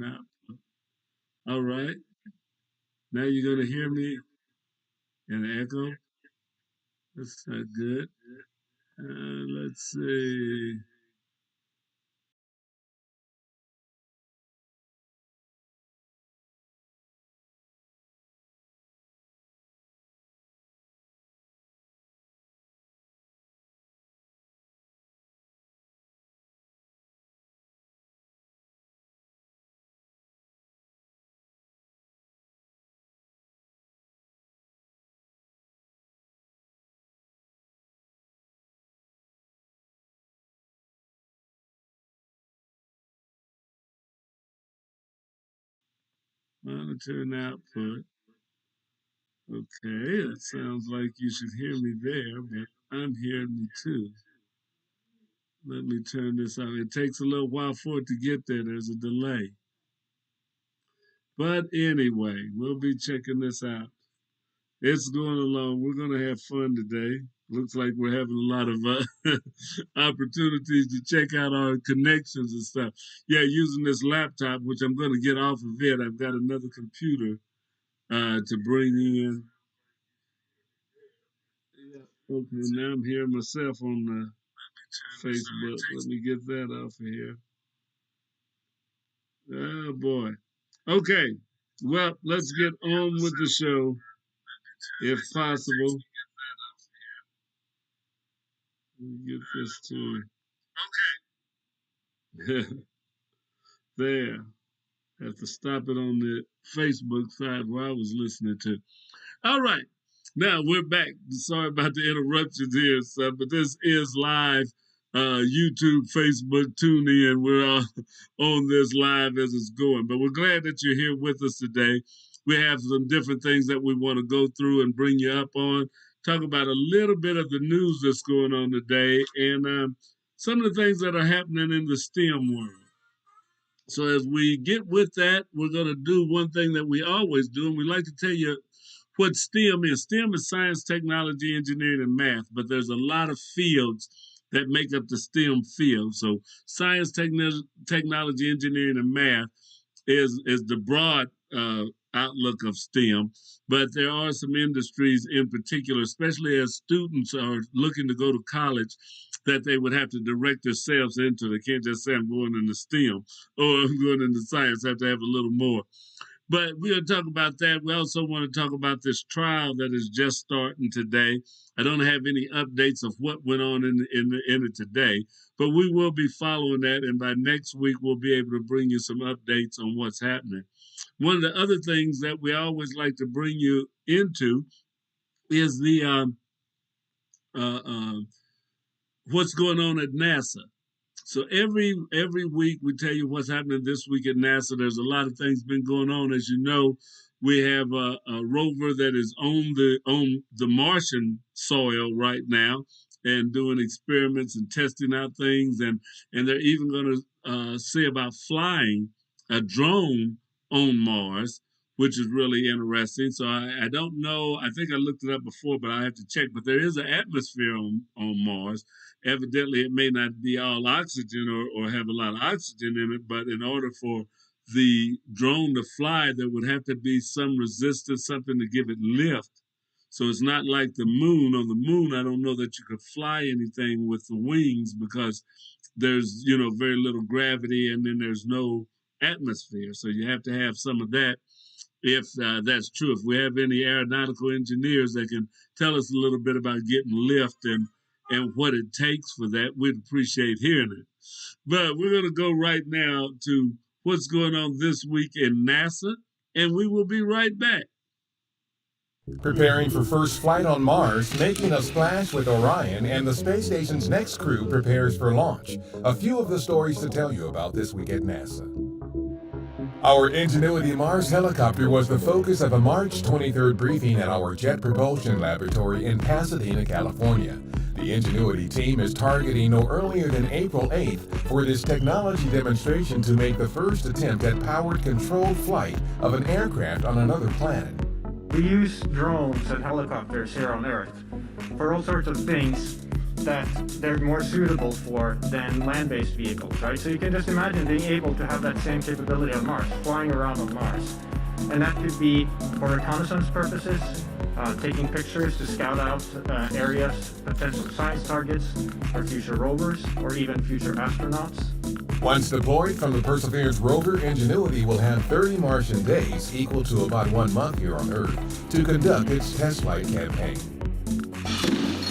out. All right. Now you're going to hear me in an echo. That's not good. Let's see. Monitor and output. Okay, it sounds like you should hear me there, but I'm hearing me too. Let me turn this on. It takes a little while for it to get there. There's a delay. But anyway, we'll be checking this out. It's going along. We're going to have fun today. Looks like we're having a lot of opportunities to check out our connections and stuff. Yeah, using this laptop, which I'm going to get off of it. I've got another computer to bring in. Yeah. Okay, now I'm hearing myself on Facebook. Let me get that off of here. Oh boy. Okay. Well, let's get on with the show, if possible. Let me get this to there. Have to stop it on the Facebook side where I was listening to. All right. Now we're back. Sorry about the interruptions here, son, but this is live. YouTube, Facebook, tune in. We're all on this live as it's going. But we're glad that you're here with us today. We have some different things that we want to go through and bring you up on. Talk about a little bit of the news that's going on today and some of the things that are happening in the STEM world. So as we get with that, we're going to do one thing that we always do, and we like to tell you what STEM is. STEM is science, technology, engineering, and math, but there's a lot of fields that make up the STEM field. So science, technology, engineering, and math is the broad outlook of STEM, but there are some industries in particular, especially as students are looking to go to college, that they would have to direct themselves into. They can't just say I'm going into STEM or I'm going into science. They have to have a little more. But we're going to talk about that. We also want to talk about this trial that is just starting today. I don't have any updates of what went on in it today, but we will be following that. And by next week, we'll be able to bring you some updates on what's happening. One of the other things that we always like to bring you into is the uh, uh, what's going on at NASA. So every week we tell you what's happening this week at NASA. There's a lot of things been going on. As you know, we have a rover that is on the Martian soil right now and doing experiments and testing out things, and they're even going to see about flying a drone on Mars, which is really interesting. So I don't know. I think I looked it up before, but I have to check. But there is an atmosphere on Mars. Evidently it may not be all oxygen or have a lot of oxygen in it, but in order for the drone to fly, there would have to be some resistance, something to give it lift. So it's not like the moon. On the moon, I don't know that you could fly anything with the wings because there's, very little gravity and then there's no atmosphere. So you have to have some of that if that's true. If we have any aeronautical engineers that can tell us a little bit about getting lift and what it takes for that, we'd appreciate hearing it. But we're going to go right now to what's going on this week in NASA, and we will be right back. Preparing for first flight on Mars, making a splash with Orion, and the space station's next crew prepares for launch. A few of the stories to tell you about this week at NASA. Our Ingenuity Mars helicopter was the focus of a March 23rd briefing at our Jet Propulsion Laboratory in Pasadena, California. The Ingenuity team is targeting no earlier than April 8th for this technology demonstration to make the first attempt at powered controlled flight of an aircraft on another planet. We use drones and helicopters here on Earth for all sorts of things, that they're more suitable for than land-based vehicles, right? So you can just imagine being able to have that same capability on Mars, flying around on Mars. And that could be for reconnaissance purposes, taking pictures to scout out areas, potential science targets for future rovers or even future astronauts. Once deployed from the Perseverance rover, Ingenuity will have 30 Martian days, equal to about 1 month here on Earth, to conduct its test flight campaign.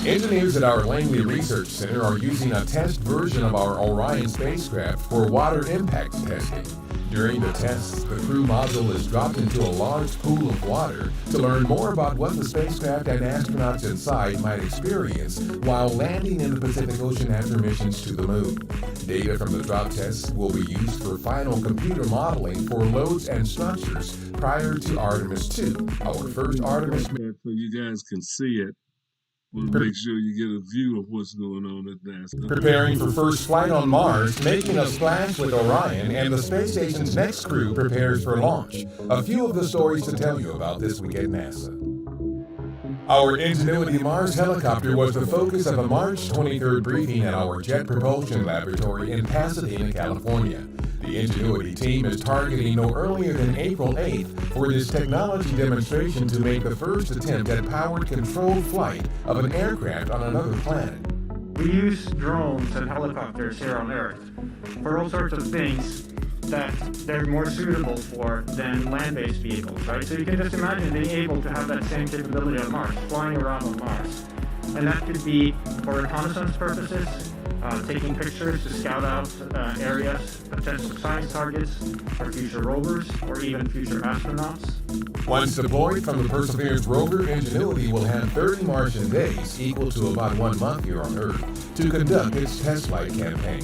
Engineers at our Langley Research Center are using a test version of our Orion spacecraft for water impact testing. During the tests, the crew module is dropped into a large pool of water to learn more about what the spacecraft and astronauts inside might experience while landing in the Pacific Ocean after missions to the moon. Data from the drop tests will be used for final computer modeling for loads and structures prior to Artemis 2, our first Artemis mission. So you guys can see it. We'll make sure you get a view of what's going on at NASA. Preparing for first flight on Mars, making a splash with Orion, and the space station's next crew prepares for launch. A few of the stories to tell you about this week at NASA. Our Ingenuity Mars helicopter was the focus of a March 23rd briefing at our Jet Propulsion Laboratory in Pasadena, California. The Ingenuity team is targeting no earlier than April 8th for this technology demonstration to make the first attempt at powered controlled flight of an aircraft on another planet. We use drones and helicopters here on Earth for all sorts of things that they're more suitable for than land-based vehicles, right? So you can just imagine being able to have that same capability on Mars, flying around on Mars. And that could be for reconnaissance purposes, taking pictures to scout out areas, potential science targets for future rovers or even future astronauts. Once deployed from the Perseverance rover, Ingenuity will have 30 Martian days, equal to about 1 month here on Earth, to conduct its test flight campaign.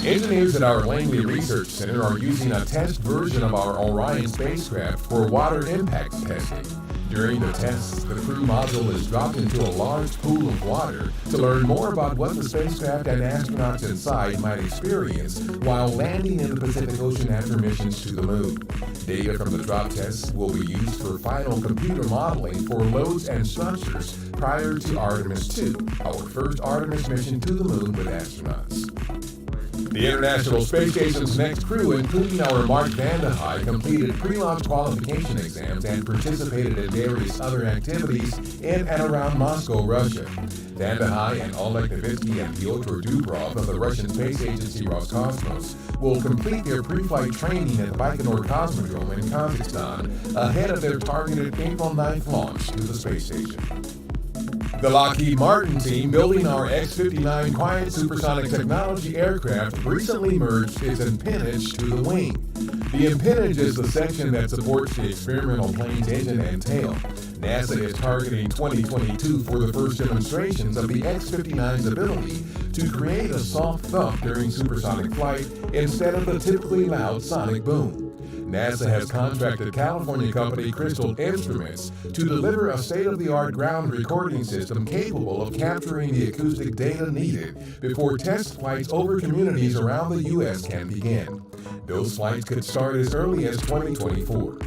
Engineers at our Langley Research Center are using a test version of our Orion spacecraft for water impact testing. During the tests, the crew module is dropped into a large pool of water to learn more about what the spacecraft and astronauts inside might experience while landing in the Pacific Ocean after missions to the moon. Data from the drop tests will be used for final computer modeling for loads and structures prior to Artemis 2, our first Artemis mission to the moon with astronauts. The International Space Station's next crew, including our Mark Vande Hei, completed pre-launch qualification exams and participated in various other activities in and around Moscow, Russia. Vande Hei and Oleg Novitsky and Pyotr Dubrov of the Russian space agency Roscosmos will complete their pre-flight training at the Baikonur Cosmodrome in Kazakhstan ahead of their targeted April 9th launch to the space station. The Lockheed Martin team building our X-59 quiet supersonic technology aircraft recently merged its empennage to the wing. The empennage is the section that supports the experimental plane's engine and tail. NASA is targeting 2022 for the first demonstrations of the X-59's ability to create a soft thump during supersonic flight instead of the typically loud sonic boom. NASA has contracted California company Crystal Instruments to deliver a state-of-the-art ground recording system capable of capturing the acoustic data needed before test flights over communities around the U.S. can begin. Those flights could start as early as 2024.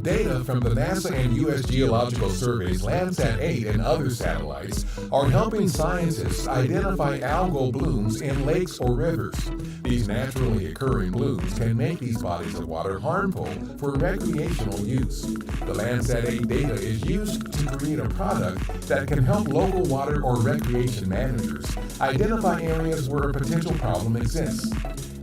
Data from the NASA and U.S. Geological Survey's Landsat 8 and other satellites are helping scientists identify algal blooms in lakes or rivers. These naturally occurring blooms can make these bodies of water harmful for recreational use. The Landsat 8 data is used to create a product that can help local water or recreation managers identify areas where a potential problem exists.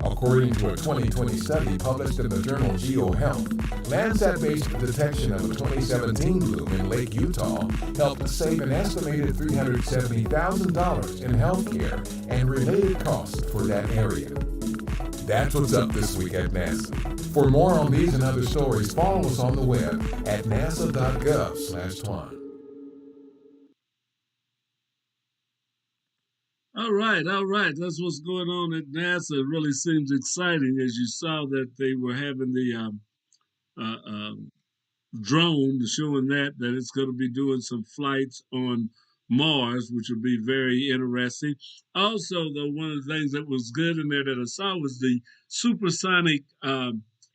According to a 2020 study published in the journal GeoHealth, Landsat-based detection of a 2017 bloom in Lake Utah helped save an estimated $370,000 in healthcare and related costs for that area. That's what's up this week at NASA. For more on these and other stories, follow us on the web at nasa.gov/twan. All right, all right. That's what's going on at NASA. It really seems exciting as you saw that they were having the drone showing that it's going to be doing some flights on Mars, which will be very interesting. Also, though, one of the things that was good in there that I saw was the supersonic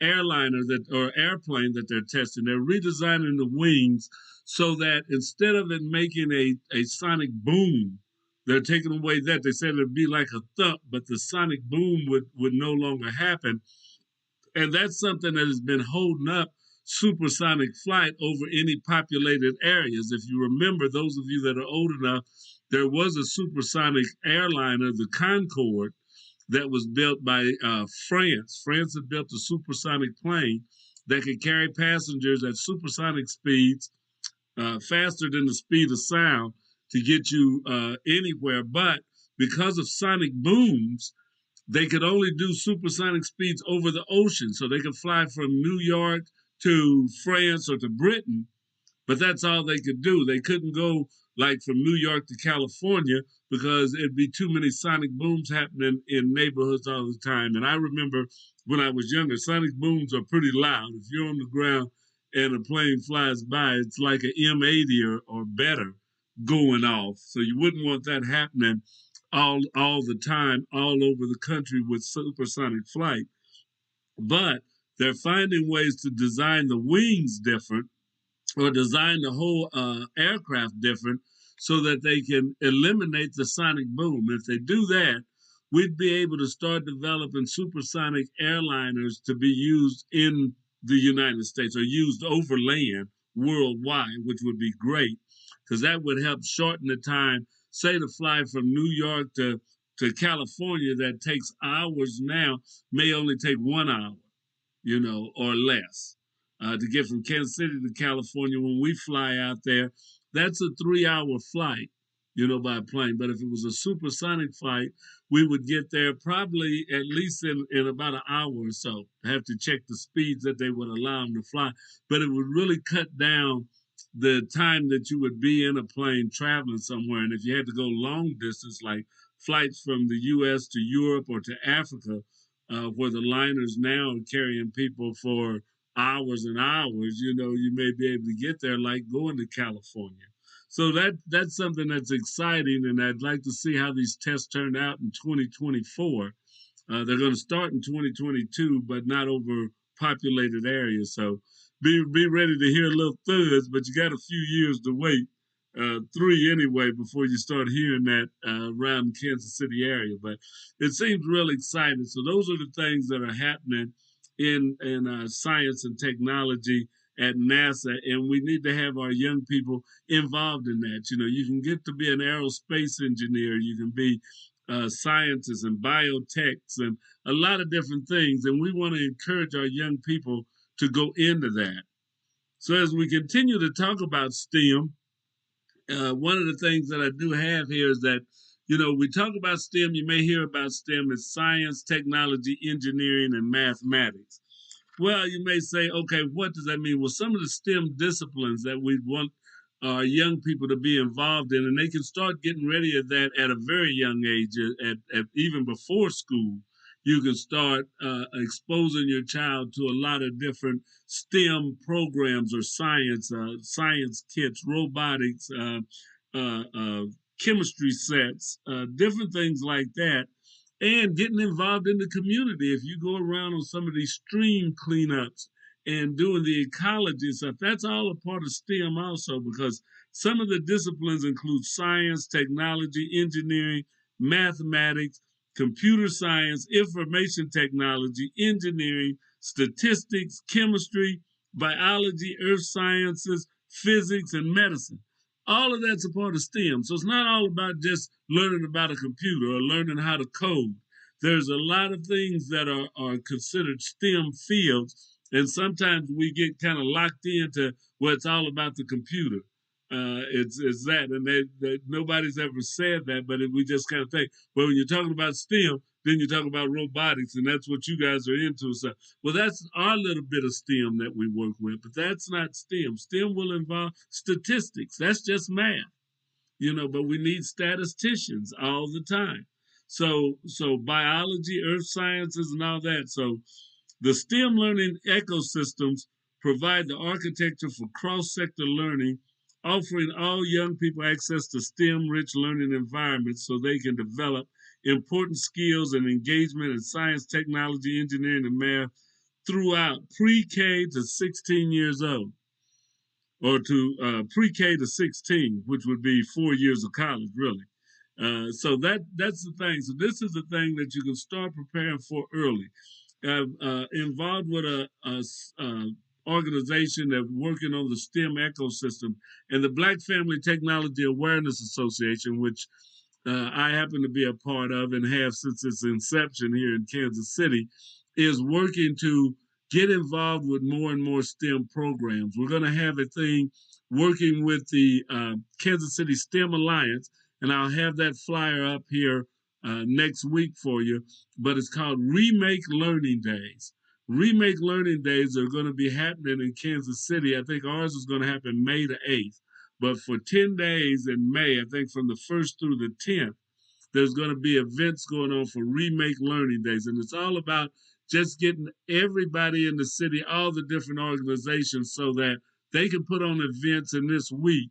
airliner that or airplane that they're testing. They're redesigning the wings so that instead of it making a sonic boom, they're taking away that. They said it'd be like a thump, but the sonic boom would no longer happen. And that's something that has been holding up supersonic flight over any populated areas. If you remember, those of you that are old enough, there was a supersonic airliner, the Concorde, that was built by France. France had built a supersonic plane that could carry passengers at supersonic speeds, faster than the speed of sound, to get you anywhere. But because of sonic booms, they could only do supersonic speeds over the ocean. So they could fly from New York to France or to Britain, but that's all they could do. They couldn't go like from New York to California because it'd be too many sonic booms happening in neighborhoods all the time. And I remember when I was younger, sonic booms are pretty loud. If you're on the ground and a plane flies by, it's like an M80 or better going off. So you wouldn't want that happening all the time, all over the country with supersonic flight. But they're finding ways to design the wings different or design the whole aircraft different so that they can eliminate the sonic boom. If they do that, we'd be able to start developing supersonic airliners to be used in the United States or used over land worldwide, which would be great because that would help shorten the time. Say to fly from New York to California that takes hours now may only take 1 hour, or less. To get from Kansas City to California, when we fly out there, that's a 3 hour flight, by plane. But if it was a supersonic flight, we would get there probably at least in about an hour or so. I have to check the speeds that they would allow them to fly. But it would really cut down the time that you would be in a plane traveling somewhere. And if you had to go long distance, like flights from the U.S. to Europe or to Africa, where the liners now are carrying people for hours and hours, you may be able to get there like going to California. So that's something that's exciting, and I'd like to see how these tests turn out in 2024. They're going to start in 2022, but not over populated areas. So be ready to hear little thuds, but you got a few years to wait, 3 anyway, before you start hearing that around the Kansas City area. But it seems really exciting. So those are the things that are happening in science and technology at NASA, and we need to have our young people involved in that. You can get to be an aerospace engineer, you can be scientists and biotechs and a lot of different things, and we want to encourage our young people to go into that. So as we continue to talk about STEM, one of the things that I do have here is that, we talk about STEM, you may hear about STEM as science, technology, engineering, and mathematics. Well, you may say, okay, what does that mean? Well, some of the STEM disciplines that we want our young people to be involved in, and they can start getting ready at that at a very young age, at even before school. You can start exposing your child to a lot of different STEM programs or science kits, robotics, chemistry sets, different things like that, and getting involved in the community. If you go around on some of these stream cleanups and doing the ecology stuff, that's all a part of STEM also, because some of the disciplines include science, technology, engineering, mathematics, computer science, information technology, engineering, statistics, chemistry, biology, earth sciences, physics, and medicine. All of that's a part of STEM. So it's not all about just learning about a computer or learning how to code. There's a lot of things that are considered STEM fields, and sometimes we get kind of locked into well, it's all about the computer. It's that, and nobody's ever said that, but we just kind of think, well, when you're talking about STEM, then you talk about robotics, and that's what you guys are into. So, well, that's our little bit of STEM that we work with, but that's not STEM. STEM will involve statistics. That's just math, but we need statisticians all the time. So biology, earth sciences, and all that. So the STEM learning ecosystems provide the architecture for cross-sector learning, offering all young people access to STEM-rich learning environments so they can develop important skills and engagement in science, technology, engineering, and math throughout pre-K to 16 years old, or to pre-K to 16, which would be 4 years of college, really. So that's the thing. So this is the thing that you can start preparing for early. Involved with a organization that's working on the STEM ecosystem, and the Black Family Technology Awareness Association, which I happen to be a part of and have since its inception here in Kansas City, is working to get involved with more and more STEM programs. We're going to have a thing working with the Kansas City STEM Alliance, and I'll have that flyer up here next week for you. But it's called Remake Learning Days. Remake Learning Days are going to be happening in Kansas City. I think ours is going to happen May the 8th. But for 10 days in May, I think from the 1st through the 10th, there's going to be events going on for Remake Learning Days. And it's all about just getting everybody in the city, all the different organizations, so that they can put on events in this week.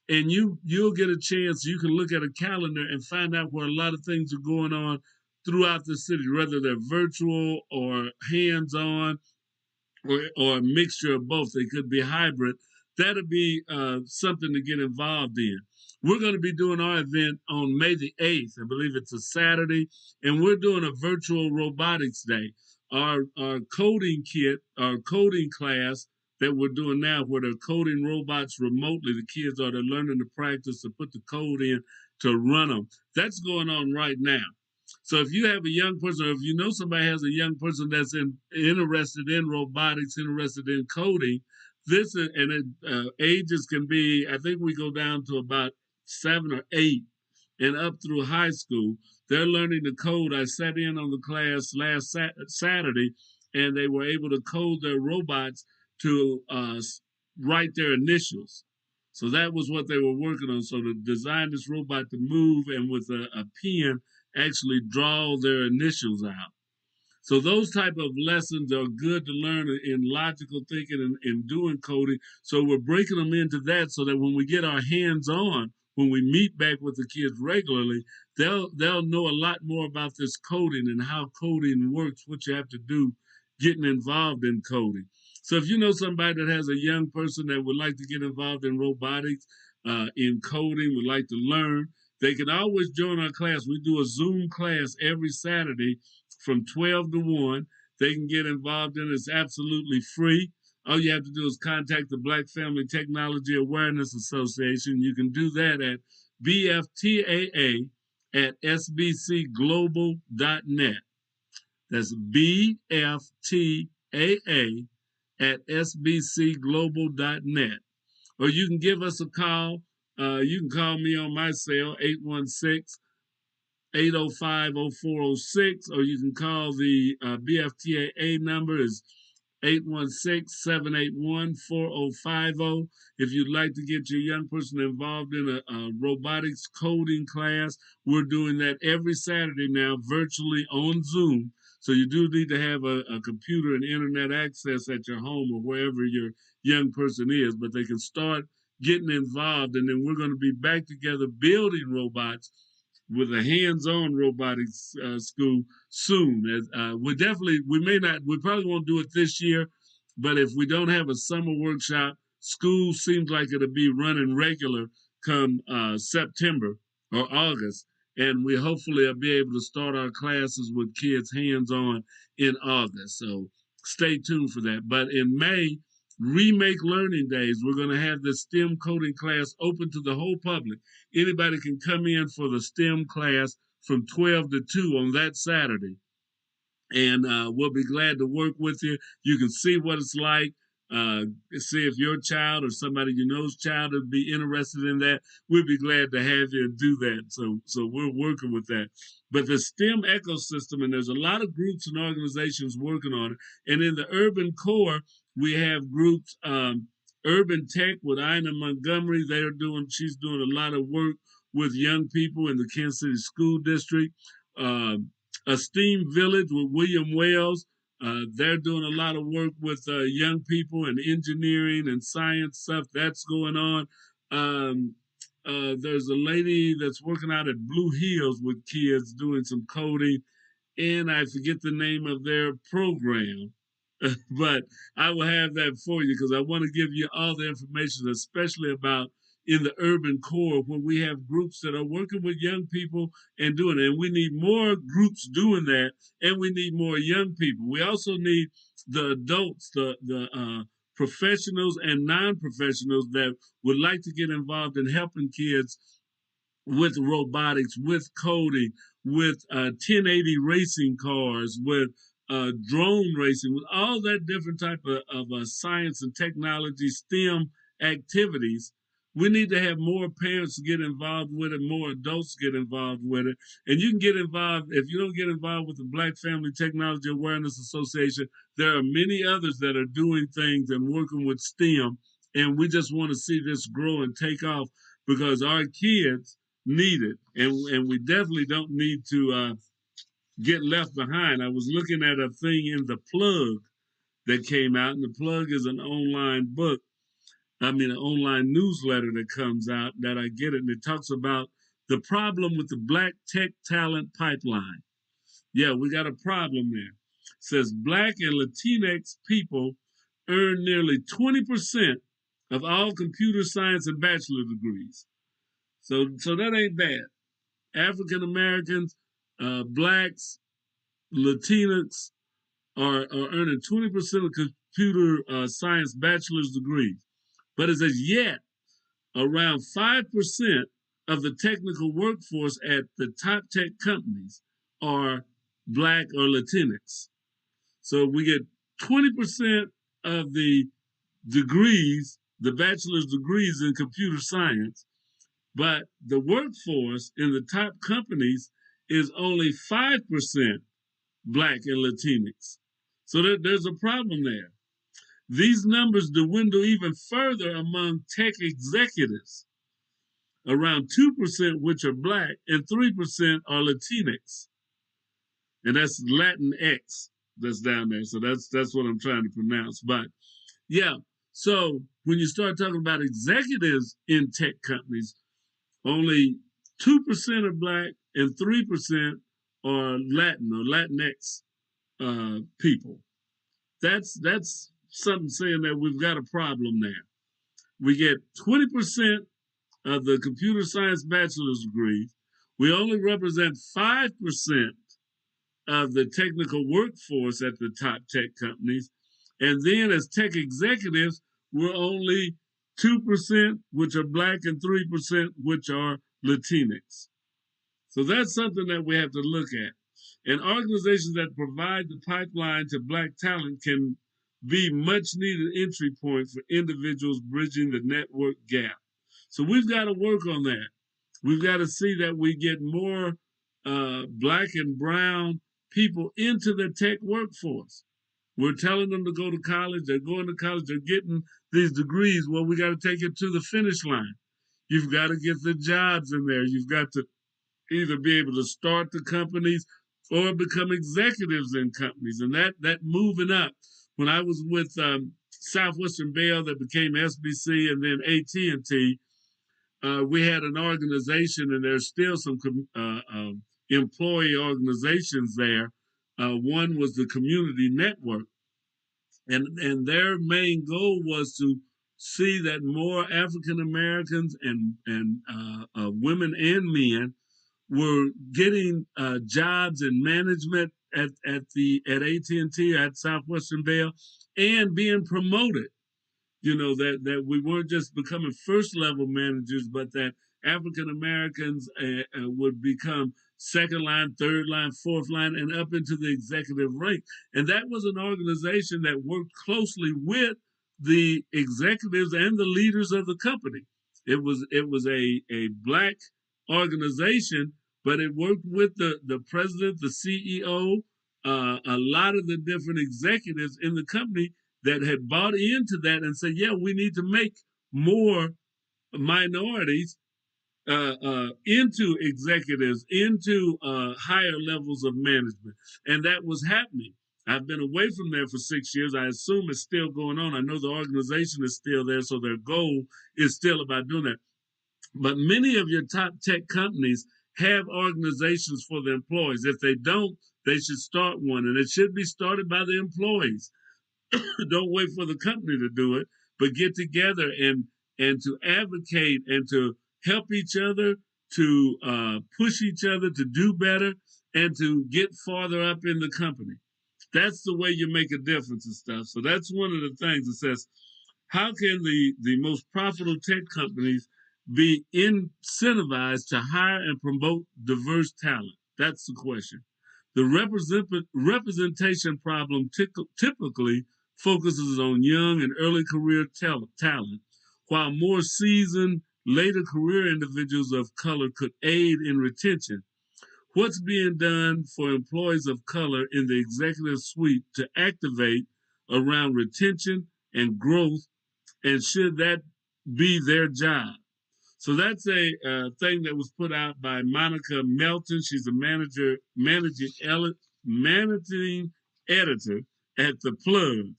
And you'll get a chance, you can look at a calendar and find out where a lot of things are going on throughout the city, whether they're virtual or hands-on, or a mixture of both. They could be hybrid. That'll be something to get involved in. We're going to be doing our event on May the 8th. I believe it's a Saturday, and we're doing a virtual robotics day. Our coding kit, our coding class that we're doing now, where they're coding robots remotely, the kids are they're learning to practice to put the code in to run them. That's going on right now. So if you have a young person, or if you know somebody has a young person that's interested in robotics, interested in coding, this is, and ages can be, I think we go down to about 7 or 8 and up through high school. They're learning to code. I sat in on the class last Saturday, and they were able to code their robots to write their initials. So that was what they were working on. So to design this robot to move and with a pen actually draw their initials out. So those type of lessons are good to learn in logical thinking and doing coding. So we're breaking them into that so that when we get our hands on, when we meet back with the kids regularly, they'll know a lot more about this coding and how coding works, what you have to do getting involved in coding. So if you know somebody that has a young person that would like to get involved in robotics, in coding, would like to learn, they can always join our class. We do a Zoom class every Saturday from 12 to 1. They can get involved in it. It's absolutely free. All you have to do is contact the Black Family Technology Awareness Association. You can do that at BFTAA at sbcglobal.net. That's BFTAA at sbcglobal.net. Or you can give us a call. You can call me on my cell, 816-805-0406, or you can call the BFTAA number is 816-781-4050. If you'd like to get your young person involved in a robotics coding class, we're doing that every Saturday now, virtually on Zoom. So you do need to have a computer and internet access at your home or wherever your young person is, but they can start getting involved, and then we're going to be back together building robots with a hands-on robotics school soon. We probably won't do it this year, but if we don't have a summer workshop, school seems like it'll be running regular come September or August, and we hopefully will be able to start our classes with kids hands-on in August. So stay tuned for that. But in May, Remake Learning Days, we're going to have the STEM coding class open to the whole public. Anybody can come in for the STEM class from 12 to 2 on that Saturday. And we'll be glad to work with you. You can see what it's like. See if your child or somebody you know's child would be interested in that. We'd be glad to have you and do that. So we're working with that. But the STEM ecosystem, and there's a lot of groups and organizations working on it. And in the urban core, we have groups, Urban Tech with Ina Montgomery. She's doing a lot of work with young people in the Kansas City School District. Esteem Village with William Wells. They're doing a lot of work with young people and engineering and science stuff that's going on. There's a lady that's working out at Blue Hills with kids doing some coding, and I forget the name of their program. but I will have that for you because I want to give you all the information, especially about in the urban core when we have groups that are working with young people and doing it. And we need more groups doing that, and we need more young people. We also need the adults, the professionals and non-professionals that would like to get involved in helping kids with robotics, with coding, with 1080 racing cars, with drone racing, with all that different type of science and technology, STEM activities. We need to have more parents get involved with it, more adults get involved with it. And you can get involved, if you don't get involved with the Black Family Technology Awareness Association, there are many others that are doing things and working with STEM. And we just want to see this grow and take off because our kids need it. And we definitely don't need to get left behind. I was looking at a thing in The Plug that came out, and The Plug is an online book. An online newsletter that comes out that I get it, and it talks about the problem with the Black tech talent pipeline. Yeah, we got a problem there. It says Black and Latinx people earn nearly 20% of all computer science and bachelor degrees. So that ain't bad. African Americans, Blacks, Latinx are earning 20% of computer science bachelor's degrees. But it says yet around 5% of the technical workforce at the top tech companies are Black or Latinx. So we get 20% of the degrees, the bachelor's degrees in computer science, but the workforce in the top companies is only 5% Black and Latinx. So there's a problem there. These numbers dwindle even further among tech executives, around 2% which are Black and 3% are Latinx. And that's Latinx that's down there. So that's what I'm trying to pronounce. But yeah, so when you start talking about executives in tech companies, only 2% are Black and 3% are Latin or Latinx people. That's something saying that we've got a problem there. We get 20% of the computer science bachelor's degrees. We only represent 5% of the technical workforce at the top tech companies. And then as tech executives, we're only 2%, which are Black, and 3%, which are Latinx. So that's something that we have to look at. And organizations that provide the pipeline to Black talent can be much needed entry point for individuals bridging the network gap. So we've got to work on that. We've got to see that we get more Black and brown people into the tech workforce. We're telling them to go to college. They're going to college. They're getting these degrees. Well, we got to take it to the finish line. You've got to get the jobs in there. You've got to either be able to start the companies or become executives in companies. And that moving up. When I was with Southwestern Bell that became SBC and then AT&T, we had an organization, and there's still some employee organizations there. One was the Community Network, and their main goal was to see that more African Americans and women and men were getting jobs in management at AT&T, at Southwestern Bell, and being promoted. You know, that we weren't just becoming first level managers, but that African Americans would become second line, third line, fourth line, and up into the executive rank. And that was an organization that worked closely with the executives and the leaders of the company. It was a Black organization, but it worked with the president, the CEO, a lot of the different executives in the company that had bought into that and said, yeah, we need to make more minorities into executives, into higher levels of management. And that was happening. I've been away from there for 6 years. I assume it's still going on. I know the organization is still there, so their goal is still about doing that. But many of your top tech companies have organizations for the employees. If they don't, they should start one, and it should be started by the employees. Don't wait for the company to do it, but get together and to advocate and to help each other, to push each other to do better, and to get farther up in the company. That's the way you make a difference and stuff. So that's one of the things that says, how can the most profitable tech companies be incentivized to hire and promote diverse talent? That's the question. The representation problem typically focuses on young and early career talent, while more seasoned, later career individuals of color could aid in retention. What's being done for employees of color in the executive suite to activate around retention and growth, and should that be their job? So that's a thing that was put out by Monica Melton. She's a managing editor at The Plug.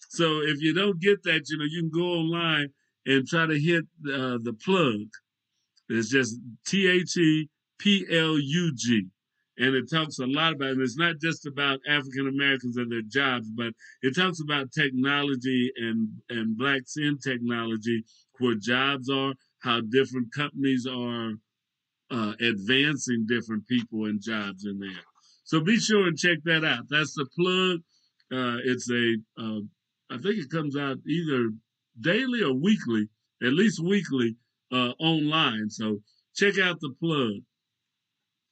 So if you don't get that, you can go online and try to hit The Plug. It's just THEPLUG. And it talks a lot about it. And it's not just about African Americans and their jobs, but it talks about technology and blacks in technology, where jobs are, how different companies are advancing different people and jobs in there. So be sure and check that out. That's The Plug. It's I think it comes out either daily or weekly, at least weekly, online. So check out The Plug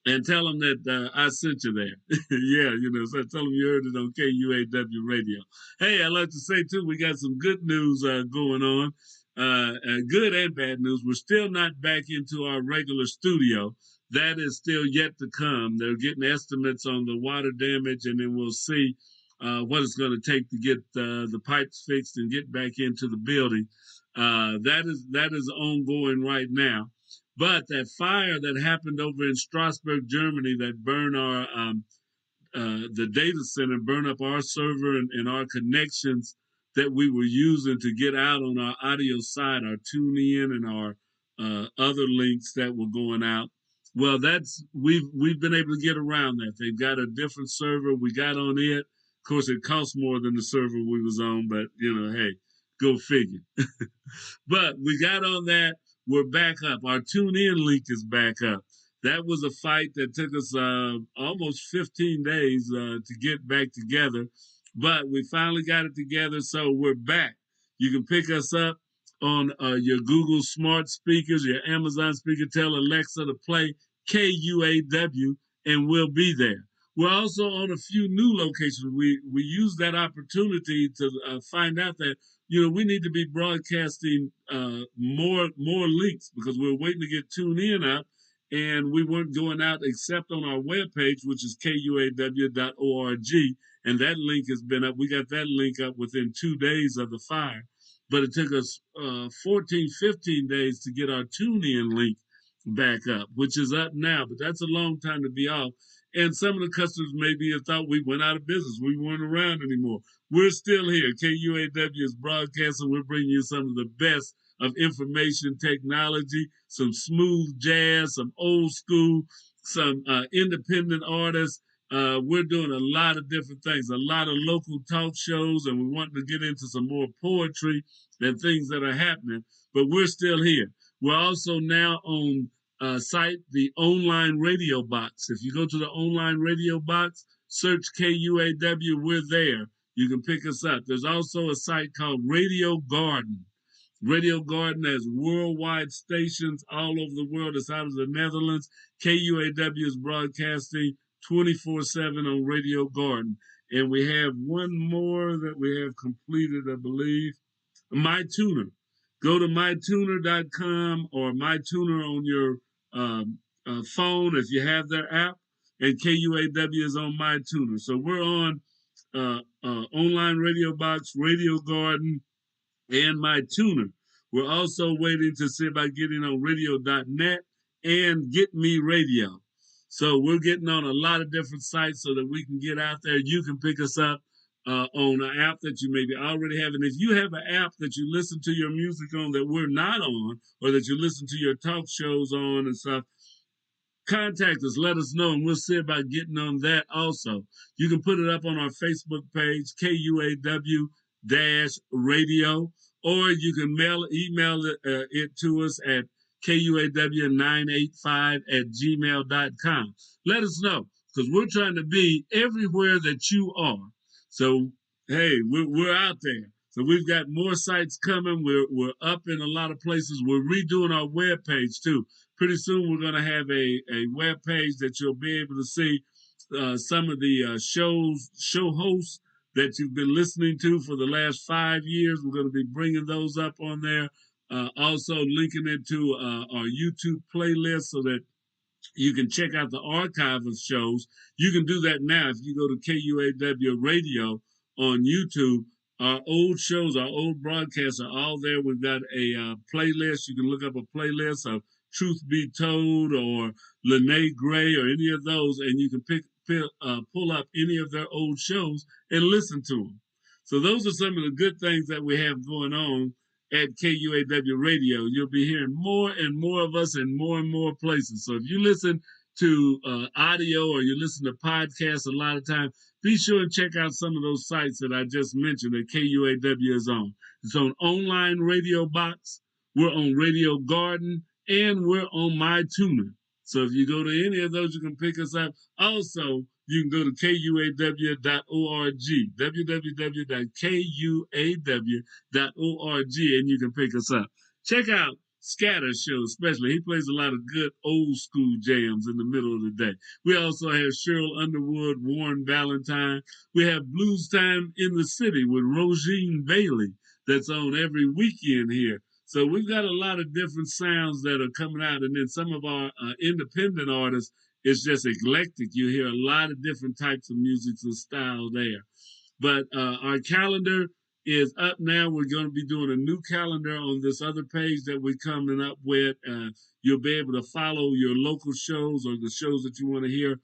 and tell them that I sent you there. Yeah, so tell them you heard it on KUAW radio. Hey, I'd like to say too, we got some good news going on. Good and bad news. We're still not back into our regular studio. That is still yet to come. They're getting estimates on the water damage, and then we'll see what it's going to take to get the pipes fixed and get back into the building. That is ongoing right now. But that fire that happened over in Strasbourg, Germany, that burned our the data center, burned up our server and our connections that we were using to get out on our audio side, our tune in and our other links that were going out. Well, we've been able to get around that. They've got a different server. We got on it. Of course, it cost more than the server we was on, but hey, go figure. But we got on that. We're back up. Our tune in link is back up. That was a fight that took us almost 15 days to get back together, but we finally got it together, so we're back. You can pick us up on your Google smart speakers, your Amazon speaker. Tell Alexa to play KUAW, and we'll be there. We're also on a few new locations. We use that opportunity to find out that we need to be broadcasting more links, because we're waiting to get tuned in up, and we weren't going out except on our webpage, which is kuaw.org, and that link has been up. We got that link up within 2 days of the fire, but it took us 14, 15 days to get our tune in link back up, which is up now, but that's a long time to be off. And some of the customers maybe have thought we went out of business. We weren't around anymore. We're still here. KUAW is broadcasting. We're bringing you some of the best of information technology, some smooth jazz, some old school, some independent artists. We're doing a lot of different things, a lot of local talk shows, and we want to get into some more poetry and things that are happening. But we're still here. We're also now on site, the online radio box. If you go to the online radio box, search KUAW, we're there. You can pick us up. There's also a site called Radio Garden. Radio Garden has worldwide stations all over the world. It's out of the Netherlands. KUAW is broadcasting 24/7 on Radio Garden. And we have one more that we have completed, I believe. MyTuner. Go to mytuner.com or MyTuner on your phone if you have their app, and KUAW is on MyTuner. So we're on online radio box, Radio Garden, and MyTuner. We're also waiting to see about getting on radio.net and Get Me Radio. So we're getting on a lot of different sites so that we can get out there. You can pick us up on an app that you maybe already have. And if you have an app that you listen to your music on that we're not on, or that you listen to your talk shows on and stuff, contact us, let us know, and we'll see about getting on that also. You can put it up on our Facebook page, KUAW-radio, or you can email it to us at KUAW985@gmail.com. Let us know, because we're trying to be everywhere that you are. So, hey, we're out there. So we've got more sites coming. We're up in a lot of places. We're redoing our web page too. Pretty soon we're going to have a web page that you'll be able to see some of the show hosts that you've been listening to for the last 5 years. We're going to be bringing those up on there. Also linking it to our YouTube playlist so that you can check out the archive of shows. You can do that now if you go to KUAW Radio on YouTube. Our old shows, our old broadcasts are all there. We've got a playlist. You can look up a playlist of Truth Be Told or Lene Gray or any of those, and you can pull up any of their old shows and listen to them. So those are some of the good things that we have going on at KUAW Radio. You'll be hearing more and more of us in more and more places. So if you listen to audio or you listen to podcasts a lot of times, be sure and check out some of those sites that I just mentioned that KUAW is on. It's on Online Radio Box, we're on Radio Garden, and we're on MyTuner. So if you go to any of those, you can pick us up. Also, you can go to KUAW.org, www.kuaw.org, and you can pick us up. Check out Scatter's show, especially. He plays a lot of good old school jams in the middle of the day. We also have Cheryl Underwood, Warren Valentine. We have Blues Time in the City with Rosine Bailey that's on every weekend here. So we've got a lot of different sounds that are coming out. And then some of our independent artists, it's just eclectic. You hear a lot of different types of music and style there. But our calendar is up now. We're going to be doing a new calendar on this other page that we're coming up with. You'll be able to follow your local shows or the shows that you want to hear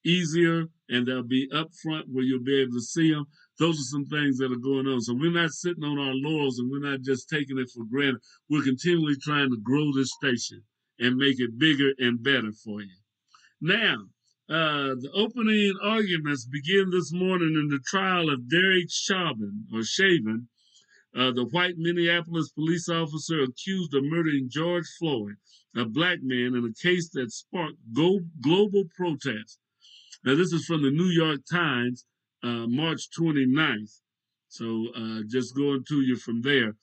easier, and they'll be up front where you'll be able to see them. Those are some things that are going on. So we're not sitting on our laurels and we're not just taking it for granted. We're continually trying to grow this station and make it bigger and better for you. Now, the opening arguments begin this morning in the trial of Derek Chauvin, the white Minneapolis police officer accused of murdering George Floyd, a black man, in a case that sparked global protest. Now, this is from the New York Times, March 29th. So just going to you from there.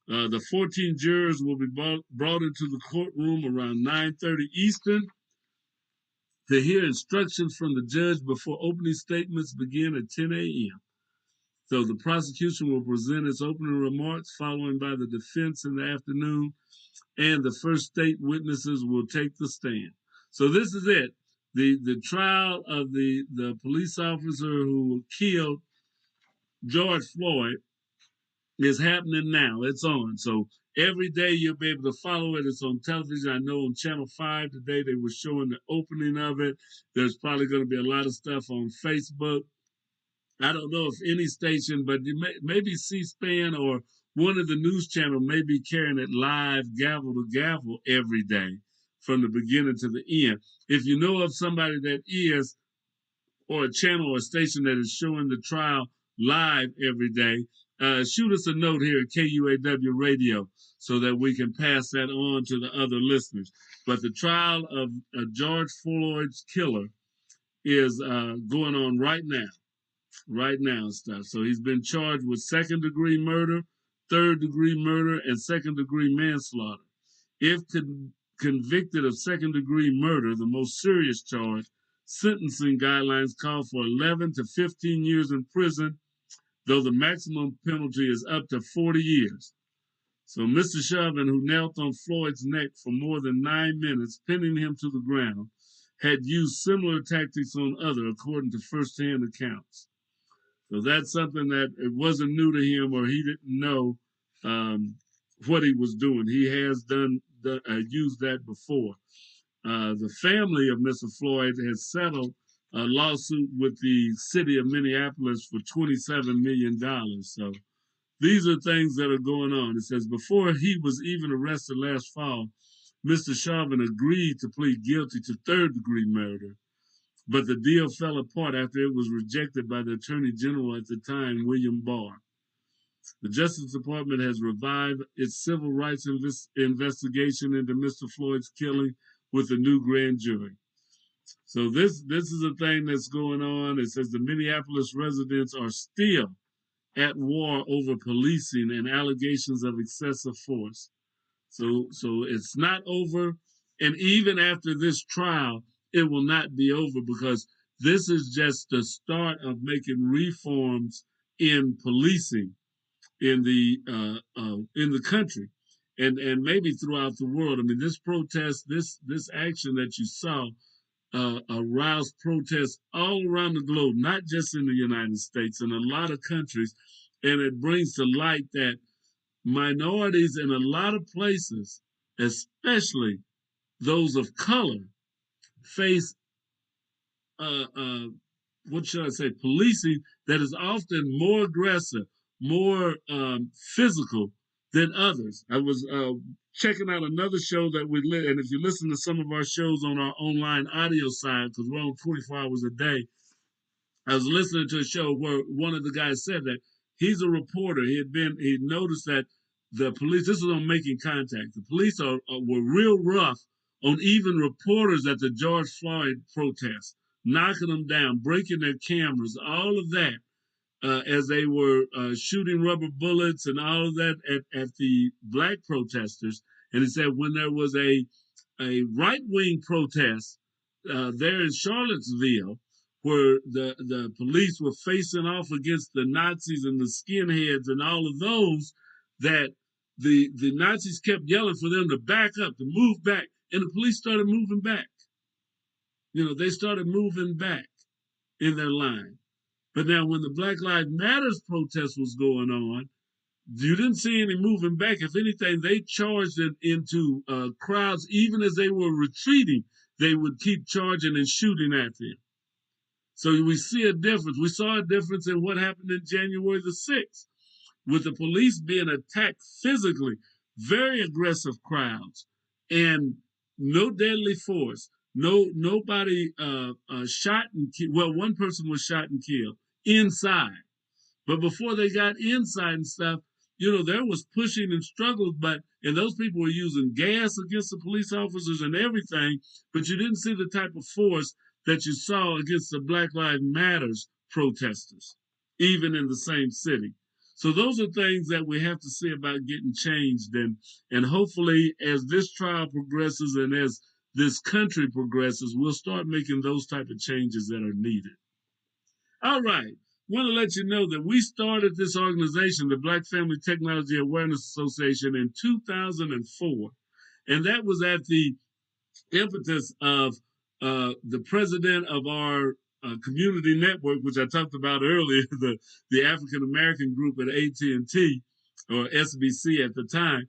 The 14 jurors will be brought into the courtroom around 9:30 Eastern to hear instructions from the judge before opening statements begin at 10 a.m. So the prosecution will present its opening remarks, followed by the defense in the afternoon, and the first state witnesses will take the stand. So this is it. The trial of the police officer who killed George Floyd is happening now. It's on. So every day you'll be able to follow it. It's on television. I know on Channel 5 today they were showing the opening of it. There's probably going to be a lot of stuff on Facebook. I don't know if any station, but maybe C-SPAN or one of the news channels may be carrying it live, gavel to gavel, every day from the beginning to the end. If you know of somebody that is, or a channel or station that is showing the trial live every day, shoot us a note here at KUAW Radio so that we can pass that on to the other listeners. But the trial of George Floyd's killer is going on right now and stuff. So he's been charged with second-degree murder, third-degree murder, and second-degree manslaughter. If convicted of second-degree murder, the most serious charge, sentencing guidelines call for 11 to 15 years in prison, though the maximum penalty is up to 40 years. So Mr. Chauvin, who knelt on Floyd's neck for more than 9 minutes, pinning him to the ground, had used similar tactics on others, according to first-hand accounts. So that's something that it wasn't new to him, or he didn't know what he was doing. He has used that before. The family of Mr. Floyd has settled a lawsuit with the city of Minneapolis for $27 million. So these are things that are going on. It says before he was even arrested last fall, Mr. Chauvin agreed to plead guilty to third-degree murder, but the deal fell apart after it was rejected by the Attorney General at the time, William Barr. The Justice Department has revived its civil rights investigation into Mr. Floyd's killing with a new grand jury. So this is a thing that's going on. It says the Minneapolis residents are still at war over policing and allegations of excessive force. So it's not over, and even after this trial, it will not be over because this is just the start of making reforms in policing in the country, and maybe throughout the world. I mean, this protest, this action that you saw, aroused protests all around the globe, not just in the United States, in a lot of countries, and it brings to light that minorities in a lot of places, especially those of color, face what should I say, policing that is often more aggressive, more physical than others. I was checking out another show that and if you listen to some of our shows on our online audio side, because we're on 24 hours a day, I was listening to a show where one of the guys said that he's a reporter. He noticed that the police, this was on Making Contact, the police were real rough on even reporters at the George Floyd protest, knocking them down, breaking their cameras, all of that, as they were shooting rubber bullets and all of that at the black protesters. And he said when there was a right-wing protest there in Charlottesville, where the police were facing off against the Nazis and the skinheads and all of those, that the Nazis kept yelling for them to back up, to move back, and the police started moving back. You know, they started moving back in their line. But now when the Black Lives Matters protest was going on, you didn't see any moving back. If anything, they charged into crowds. Even as they were retreating, they would keep charging and shooting at them. So we see a difference. We saw a difference in what happened in January the 6th, with the police being attacked physically, very aggressive crowds, and no deadly force. Nobody shot and killed. Well, one person was shot and killed inside. But before they got inside and stuff, you know, there was pushing and struggles, and those people were using gas against the police officers and everything, but you didn't see the type of force that you saw against the Black Lives Matters protesters, even in the same city. So those are things that we have to see about getting changed, and hopefully as this trial progresses and as this country progresses, we'll start making those type of changes that are needed. All right. Want to let you know that we started this organization, the Black Family Technology Awareness Association, in 2004. And that was at the impetus of the president of our community network, which I talked about earlier, the African American group at AT&T, or SBC at the time,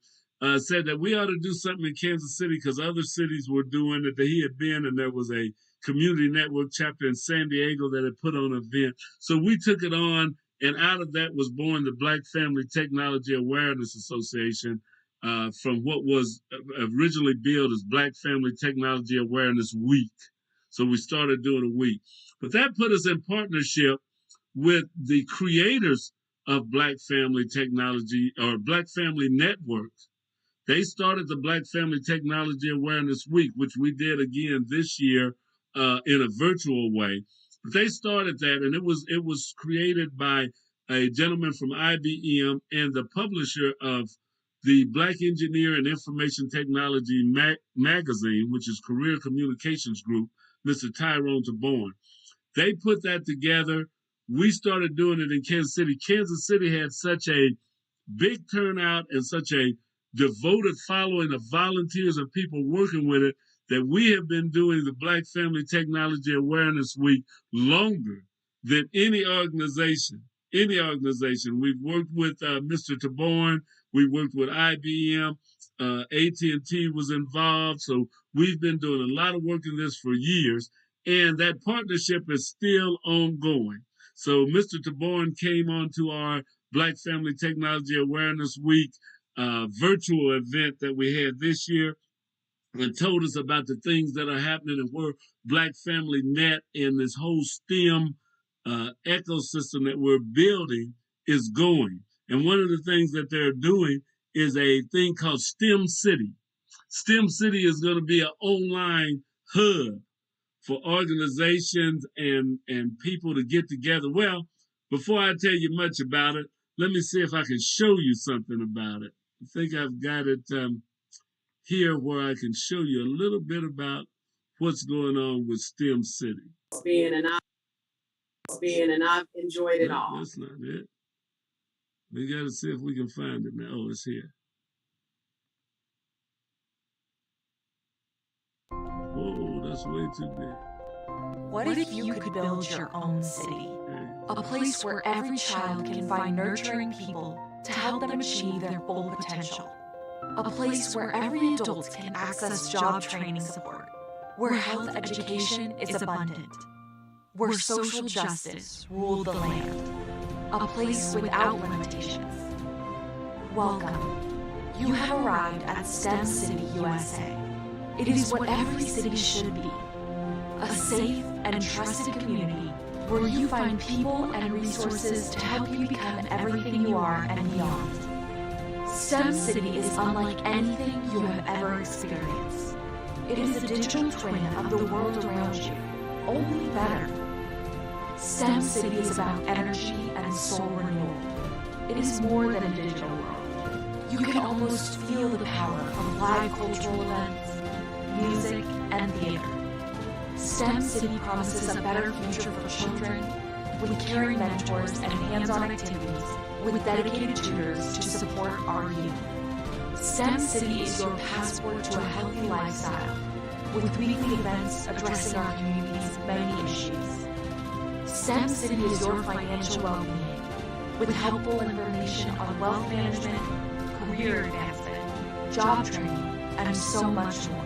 said that we ought to do something in Kansas City because other cities were doing it, that he had been, and there was a community network chapter in San Diego that had put on an event. So we took it on, and out of that was born the Black Family Technology Awareness Association, from what was originally billed as Black Family Technology Awareness Week. So we started doing a week. But that put us in partnership with the creators of Black Family Technology, or Black Family Network. They started the Black Family Technology Awareness Week, which we did again this year in a virtual way. But they started that, and it was created by a gentleman from IBM and the publisher of the Black Engineer and Information Technology magazine, which is Career Communications Group, Mr. Tyrone Taborn. They put that together. We started doing it in Kansas City. Kansas City had such a big turnout and such a devoted following of volunteers and people working with it that we have been doing the Black Family Technology Awareness Week longer than any organization. Any organization. We've worked with Mr. Taborn. We worked with IBM. AT&T was involved. So we've been doing a lot of work in this for years. And that partnership is still ongoing. So Mr. Taborn came on to our Black Family Technology Awareness Week virtual event that we had this year. and told us about the things that are happening and where Black Family Net and this whole STEM ecosystem that we're building is going. And one of the things that they're doing is a thing called STEM City. STEM City is going to be an online hub for organizations and people to get together. Well, before I tell you much about it, let me see if I can show you something about it. I think I've got it here where I can show you a little bit about what's going on with STEM City. And I've enjoyed it all. That's not it. We got to see if we can find it now. Oh, it's here. Whoa, that's way too big. What if you could build your own city? A place where every child can find nurturing people to help them achieve their full potential. A place where every adult can access job training support. Where health education is abundant. Where social justice ruled the land. A place without limitations. Welcome. You have arrived at STEM City, USA. It is what every city should be. A safe and trusted community where you find people and resources to help you become everything you are and beyond. STEM City is unlike anything you have ever experienced. It is a digital twin of the world around you, only better. STEM City is about energy and soul renewal. It is more than a digital world. You can almost feel the power of live cultural events, music, and theater. STEM City promises a better future for children, with caring mentors and hands-on activities, with dedicated tutors to support our youth. STEM City is your passport to a healthy lifestyle, with weekly events addressing our community's many issues. STEM City is your financial well-being, with helpful information on wealth management, career advancement, job training, and so much more.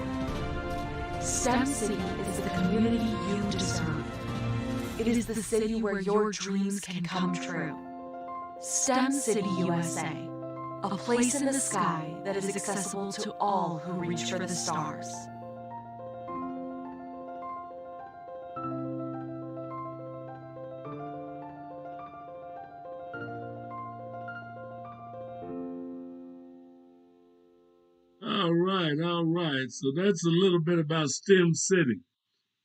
STEM City is the community you deserve. It is the city where your dreams can come true. STEM City, USA, a place in the sky that is accessible to all who reach for the stars. All right. So that's a little bit about STEM City.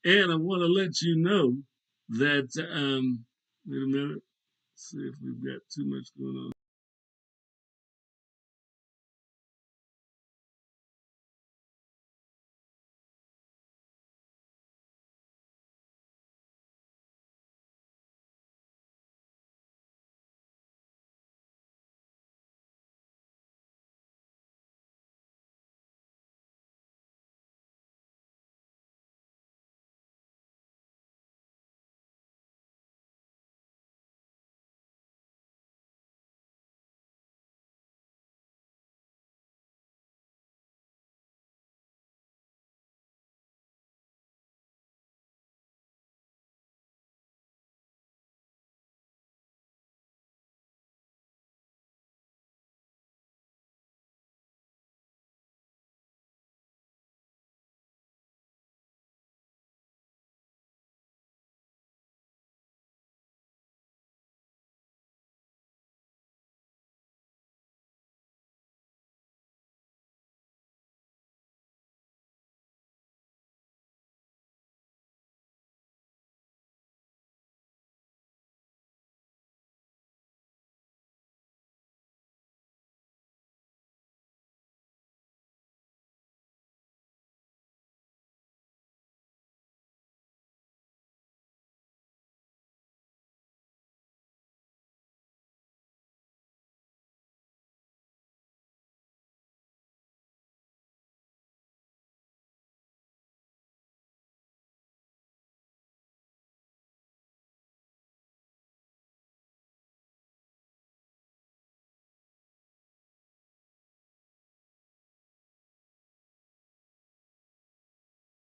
And I want to let you know that, wait a minute, see if we've got too much going on.